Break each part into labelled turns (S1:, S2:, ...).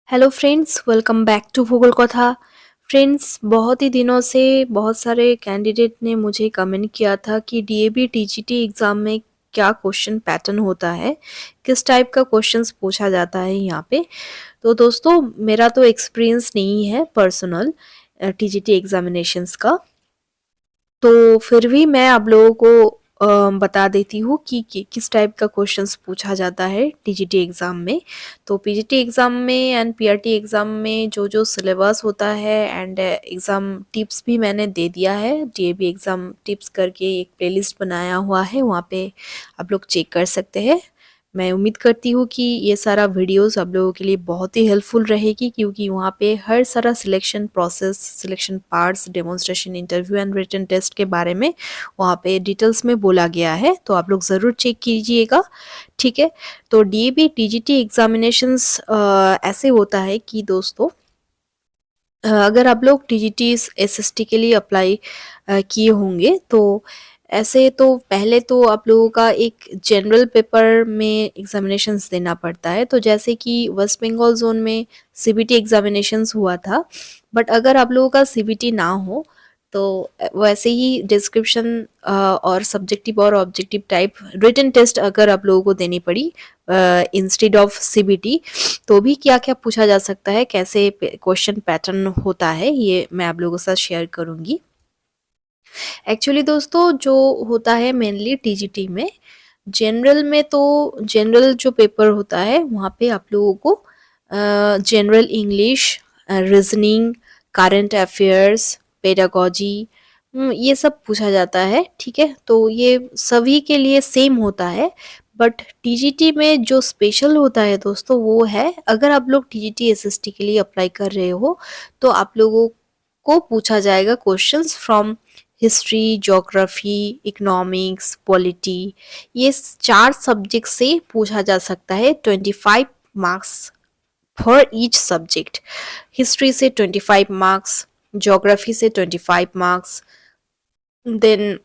S1: Hello friends, welcome back to Bhugol Katha. Friends, बहुत ही दिनों से बहुत सारे कैंडिडेट ने मुझे कमेंट किया था कि डीएबी टीजीटी एग्ज़ाम में क्या क्वेश्चन पैटर्न होता है, किस टाइप का क्वेश्चंस पूछा जाता है यहाँ पे। तो दोस्तों, मेरा तो एक्सपीरियंस नहीं है पर्सनल टीजीटी एग्जामिनेशंस का, तो फिर भी मैं आप लोगों को बता देती हूँ कि किस टाइप का क्वेश्चंस पूछा जाता है टीजीटी एग्ज़ाम में। तो पीजीटी एग्ज़ाम में एंड पीआरटी एग्ज़ाम में जो जो सिलेबस होता है एंड एग्ज़ाम टिप्स भी मैंने दे दिया है। डीएबी एग्ज़ाम टिप्स करके एक प्लेलिस्ट बनाया हुआ है, वहाँ पे आप लोग चेक कर सकते हैं। मैं उम्मीद करती हूँ कि ये सारा वीडियोस आप लोगों के लिए बहुत ही हेल्पफुल रहेगी, क्योंकि वहाँ पे हर सारा selection process, selection parts, demonstration, interview and written test के बारे में वहाँ पे डिटेल्स में बोला गया है। तो आप लोग ज़रूर चेक कीजिएगा, ठीक है। तो डीएबी टीजीटी एग्जामिनेशंस ऐसे होता है कि दोस्तों, अगर आप लोग टीजीटी एसएसटी के लिए अप्लाई किए होंगे, तो ऐसे तो पहले तो आप लोगों का एक जनरल पेपर में एग्जामिनेशंस देना पड़ता है। तो जैसे कि वेस्ट बंगाल जोन में सीबीटी एग्जामिनेशंस हुआ था, बट अगर आप लोगों का सीबीटी ना हो तो वैसे ही डिस्क्रिप्शन और सब्जेक्टिव और ऑब्जेक्टिव टाइप रिटन टेस्ट अगर आप लोगों को देनी पड़ी इंस्टेड ऑफ सीबीटी, तो भी क्या क्या पूछा जा सकता है, कैसे क्वेश्चन पैटर्न होता है, ये मैं आप लोगों के साथ शेयर करूंगी। एक्चुअली दोस्तों, जो होता है मेनली टीजीटी में, जनरल में तो जनरल जो पेपर होता है वहाँ पे आप लोगों को general English, reasoning, current affairs, pedagogy, ये सब पूछा जाता है, ठीक है। तो ये सभी के लिए सेम होता है, बट टीजीटी में जो स्पेशल होता है दोस्तों वो है, अगर आप लोग टीजीटी एसएसटी के लिए अप्लाई कर रहे हो तो आप लोगों को पूछा जाएगा questions from history, geography, economics, polity, ये चार सब्जेक्ट से पूछा जा सकता है। 25 marks for each subject. History से 25 मार्क्स, ज्योग्राफी से 25 मार्क्स, देन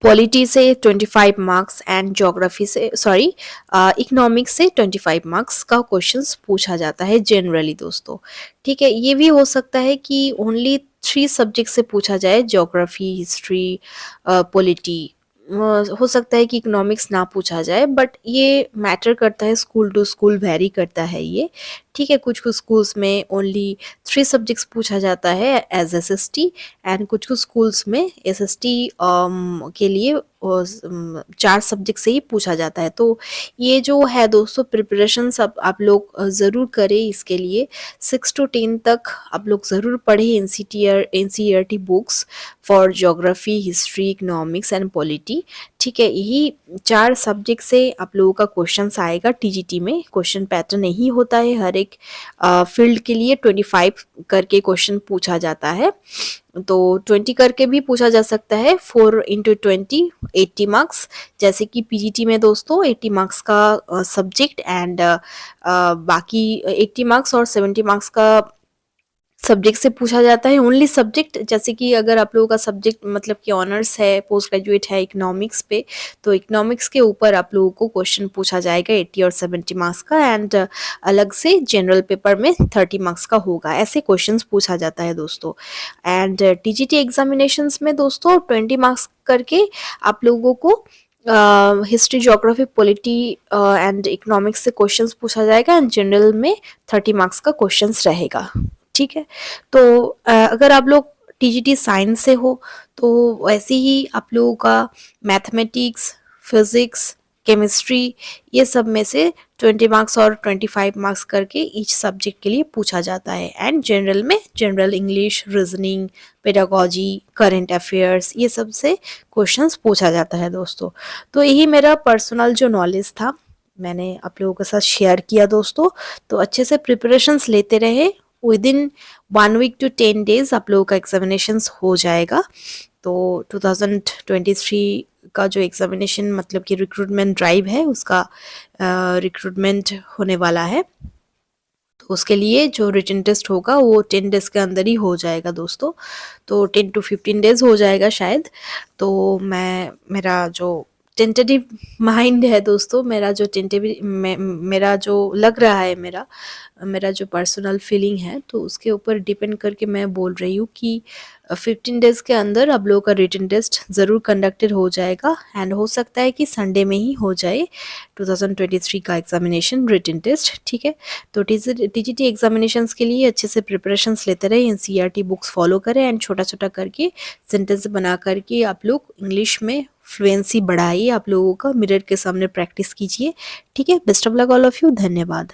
S1: पॉलिटी से 25 मार्क्स एंड ज्योग्राफी से इकोनॉमिक्स से 25 मार्क्स का क्वेश्चंस पूछा जाता है जनरली दोस्तों, ठीक है। ये भी हो सकता है कि ओनली 3 सब्जेक्ट से पूछा जाए, ज्योग्राफी, हिस्ट्री, पॉलिटी। हो सकता है कि इकोनॉमिक्स ना पूछा जाए, बट ये मैटर करता है, स्कूल टू स्कूल वेरी करता है ये, ठीक है। कुछ कुछ स्कूल्स में ओनली 3 सब्जेक्ट्स पूछा जाता है एज एसएसटी, एंड कुछ कुछ स्कूल्स में एसएसटी के लिए 4 सब्जेक्ट से ही पूछा जाता है। तो ये जो है दोस्तों, प्रिपरेशन सब आप लोग ज़रूर करें इसके लिए। 6 to 10 तक आप लोग ज़रूर पढ़ें NCERT books for geography, history, economics and polity, ठीक है। यही 4 सब्जेक्ट से आप लोगों का क्वेश्चंस आएगा टीजीटी में। क्वेश्चन पैटर्न यही होता है, हर एक फील्ड के लिए 25 करके क्वेश्चन पूछा जाता है। तो 20 करके भी पूछा जा सकता है, 4 into 20 80 मार्क्स। जैसे कि पीजीटी में दोस्तों 80 मार्क्स का सब्जेक्ट एंड बाकी 80 मार्क्स और 70 मार्क्स का सब्जेक्ट से पूछा जाता है, ओनली सब्जेक्ट। जैसे कि अगर आप लोगों का सब्जेक्ट मतलब कि ऑनर्स है, पोस्ट ग्रेजुएट है इकोनॉमिक्स पे, तो इकोनॉमिक्स के ऊपर आप लोगों को क्वेश्चन पूछा जाएगा 80 और 70 मार्क्स का, एंड अलग से जनरल पेपर में 30 मार्क्स का होगा। ऐसे क्वेश्चंस पूछा जाता है दोस्तों। एंड टीजीटी एग्जामिनेशंस में दोस्तों 20 मार्क्स करके आप लोगों को history, geography, polity and economics से क्वेश्चंस पूछा जाएगा, एंड जनरल में 30 मार्क्स का क्वेश्चंस रहेगा, ठीक है। तो अगर आप लोग टीजीटी साइंस से हो तो वैसे ही आप लोगों का मैथमेटिक्स, फिजिक्स, केमिस्ट्री, ये सब में से 20 मार्क्स और 25 मार्क्स करके ईच सब्जेक्ट के लिए पूछा जाता है। एंड जनरल में general English, reasoning, pedagogy, current affairs, ये सब से क्वेश्चंस पूछा जाता है दोस्तों। तो यही मेरा पर्सनल जो नॉलेज था, मैंने आप लोगों के साथ शेयर किया दोस्तों। तो अच्छे से प्रिपरेशंस लेते रहे, with in 1 week to 10 days आप लोगों का एग्जामिनेशंस हो जाएगा। तो 2023 का जो एग्जामिनेशन मतलब कि रिक्रूटमेंट ड्राइव है, उसका रिक्रूटमेंट होने वाला है। तो उसके लिए जो रिटन टेस्ट होगा वो 10 डेज के अंदर ही हो जाएगा दोस्तों। तो 10 to 15 डेज हो जाएगा शायद। तो मेरा जो टेंटेटिव माइंड है दोस्तों, मेरा जो मेरा जो लग रहा है, मेरा मेरा जो पर्सनल फीलिंग है, तो उसके ऊपर डिपेंड करके मैं बोल रही हूँ कि 15 डेज़ के अंदर आप लोगों का रिटन टेस्ट ज़रूर कंडक्टेड हो जाएगा एंड हो सकता है कि संडे में ही हो जाए 2023 का एग्जामिनेशन रिटन टेस्ट, ठीक है। तो टीजीटी एग्जामिनेशंस के लिए अच्छे से प्रिपरेशंस लेते रहे, एनसीईआरटी बुक्स फॉलो करें एंड छोटा छोटा करके सेंटेंस बना करके आप लोग इंग्लिश में फ्लुएंसी बढ़ाइए, आप लोगों का मिरर के सामने प्रैक्टिस कीजिए, ठीक है। Best of luck all of you, धन्यवाद।